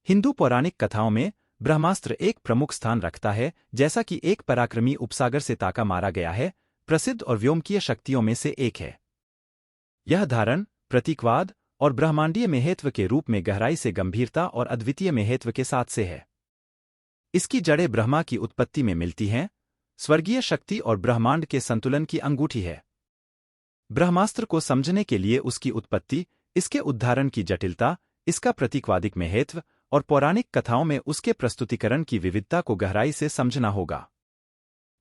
हिंदू पौराणिक कथाओं में ब्रह्मास्त्र एक प्रमुख स्थान रखता है, जैसा कि एक पराक्रमी उपसागर से ताका मारा गया है, प्रसिद्ध और व्योमकीय शक्तियों में से एक है। यह धारण, प्रतीकवाद और ब्रह्मांडीय महत्व के रूप में गहराई से गंभीरता और अद्वितीय महत्व के साथ से है। इसकी जड़ें ब्रह्मा की उत्पत्ति में मिलती हैं, स्वर्गीय शक्ति और ब्रह्मांड के संतुलन की अंगूठी है। ब्रह्मास्त्र को समझने के लिए उसकी उत्पत्ति, इसके उद्धारण की जटिलता, इसका प्रतीकवादिक महत्व और पौराणिक कथाओं में उसके प्रस्तुतिकरण की विविधता को गहराई से समझना होगा।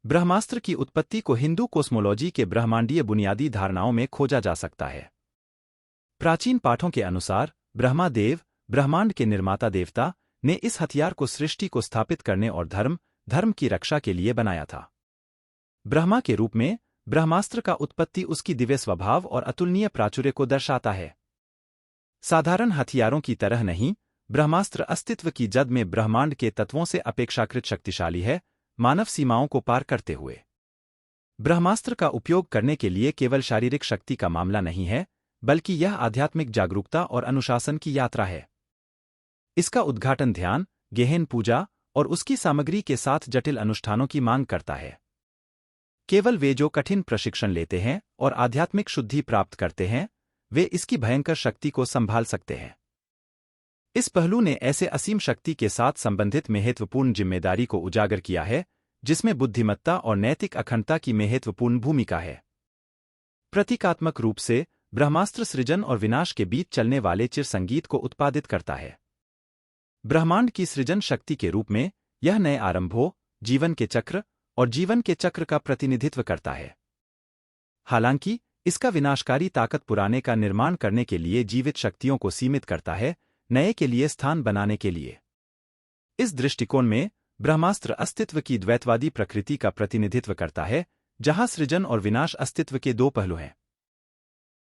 ब्रह्मास्त्र की उत्पत्ति को हिंदू कोस्मोलॉजी के ब्रह्मांडीय बुनियादी धारणाओं में खोजा जा सकता है। प्राचीन पाठों के अनुसार ब्रह्मा देव, ब्रह्मांड के निर्माता देवता, ने इस हथियार को सृष्टि को स्थापित करने और धर्म की रक्षा के लिए बनाया था। ब्रह्मा के रूप में ब्रह्मास्त्र का उत्पत्ति उसकी दिव्य स्वभाव और अतुलनीय प्राचुर्य को दर्शाता है। साधारण हथियारों की तरह नहीं, ब्रह्मास्त्र अस्तित्व की जद में ब्रह्मांड के तत्वों से अपेक्षाकृत शक्तिशाली है, मानव सीमाओं को पार करते हुए। ब्रह्मास्त्र का उपयोग करने के लिए केवल शारीरिक शक्ति का मामला नहीं है, बल्कि यह आध्यात्मिक जागरूकता और अनुशासन की यात्रा है। इसका उद्घाटन ध्यान, गहन पूजा और उसकी सामग्री के साथ जटिल अनुष्ठानों की मांग करता है। केवल वे जो कठिन प्रशिक्षण लेते हैं और आध्यात्मिक शुद्धि प्राप्त करते हैं, वे इसकी भयंकर शक्ति को संभाल सकते हैं। इस पहलू ने ऐसे असीम शक्ति के साथ संबंधित महत्वपूर्ण जिम्मेदारी को उजागर किया है, जिसमें बुद्धिमत्ता और नैतिक अखंडता की महत्वपूर्ण भूमिका है। प्रतीकात्मक रूप से, ब्रह्मास्त्र सृजन और विनाश के बीच चलने वाले चिर संगीत को उत्पादित करता है। ब्रह्मांड की सृजन शक्ति के रूप में, यह नए आरंभों, जीवन के चक्र और जीवन के चक्र का प्रतिनिधित्व करता है। हालांकि, इसका विनाशकारी ताकत पुराने का निर्माण करने के लिए जीवित शक्तियों को सीमित करता है, नए के लिए स्थान बनाने के लिए। इस दृष्टिकोण में, ब्रह्मास्त्र अस्तित्व की द्वैतवादी प्रकृति का प्रतिनिधित्व करता है, जहां सृजन और विनाश अस्तित्व के दो पहलू हैं।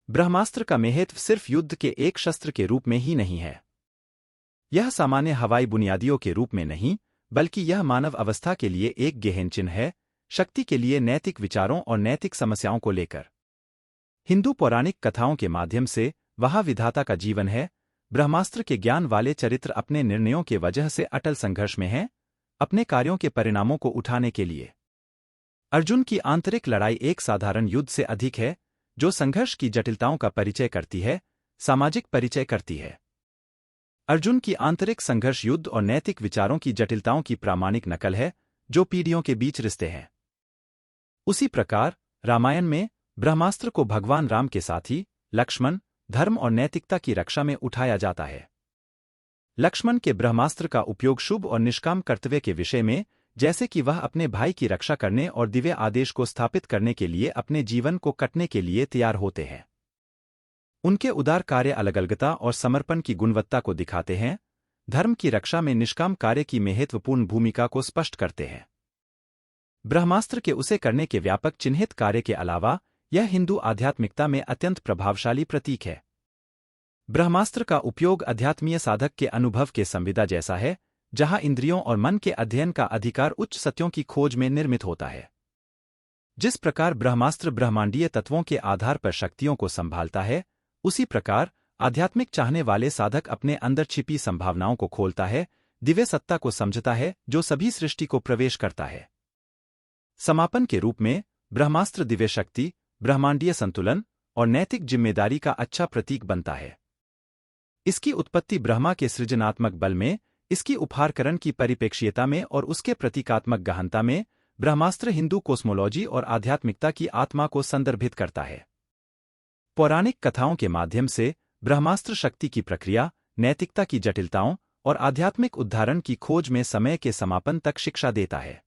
ब्रह्मास्त्र का महत्व सिर्फ युद्ध के एक शस्त्र के रूप में ही नहीं है। यह सामान्य हवाई बुनियादियों के रूप में नहीं, बल्कि यह मानव अवस्था के लिए एक गहन चिन्ह है, शक्ति के लिए नैतिक विचारों और नैतिक समस्याओं को लेकर। हिंदू पौराणिक कथाओं के माध्यम से, वहाँ विधाता का जीवन है, ब्रह्मास्त्र के ज्ञान वाले चरित्र अपने निर्णयों के वजह से अटल संघर्ष में हैं, अपने कार्यों के परिणामों को उठाने के लिए। अर्जुन की आंतरिक लड़ाई एक साधारण युद्ध से अधिक है, जो संघर्ष की जटिलताओं का परिचय करती है, सामाजिक परिचय करती है। अर्जुन की आंतरिक संघर्ष युद्ध और नैतिक विचारों की जटिलताओं की प्रामाणिक नकल है, जो पीढ़ियों के बीच रिश्ते हैं। उसी प्रकार, रामायण में, ब्रह्मास्त्र को भगवान राम के साथी, लक्ष्मण, धर्म और नैतिकता की रक्षा में उठाया जाता है। लक्ष्मण के ब्रह्मास्त्र का उपयोग शुभ और निष्काम कर्तव्य के विषय में, जैसे कि वह अपने भाई की रक्षा करने और दिव्य आदेश को स्थापित करने के लिए अपने जीवन को कटने के लिए तैयार होते हैं। उनके उदार कार्य अलगलगता और समर्पण की गुणवत्ता को दिखाते हैं, धर्म की रक्षा में निष्काम कार्य की महत्वपूर्ण भूमिका को स्पष्ट करते हैं। ब्रह्मास्त्र के उसे करने के व्यापक चिन्हित कार्य के अलावा, यह हिंदू आध्यात्मिकता में अत्यंत प्रभावशाली प्रतीक है। ब्रह्मास्त्र का उपयोग अध्यात्मीय साधक के अनुभव के संविदा जैसा है, जहां इंद्रियों और मन के अध्ययन का अधिकार उच्च सत्यों की खोज में निर्मित होता है। जिस प्रकार ब्रह्मास्त्र ब्रह्मांडीय तत्वों के आधार पर शक्तियों को संभालता है, उसी प्रकार आध्यात्मिक चाहने वाले साधक अपने अंदर छिपी संभावनाओं को खोलता है, दिव्य सत्ता को समझता है जो सभी सृष्टि को प्रवेश करता है। समापन के रूप में, ब्रह्मास्त्र दिव्य शक्ति, ब्रह्मांडीय संतुलन और नैतिक जिम्मेदारी का अच्छा प्रतीक बनता है। इसकी उत्पत्ति ब्रह्मा के सृजनात्मक बल में, इसकी उपहारकरण की परिप्रेक्ष्यता में और उसके प्रतीकात्मक गहनता में, ब्रह्मास्त्र हिंदू कोस्मोलॉजी और आध्यात्मिकता की आत्मा को संदर्भित करता है। पौराणिक कथाओं के माध्यम से, ब्रह्मास्त्र शक्ति की प्रक्रिया, नैतिकता की जटिलताओं और आध्यात्मिक उद्धारण की खोज में समय के समापन तक शिक्षा देता है।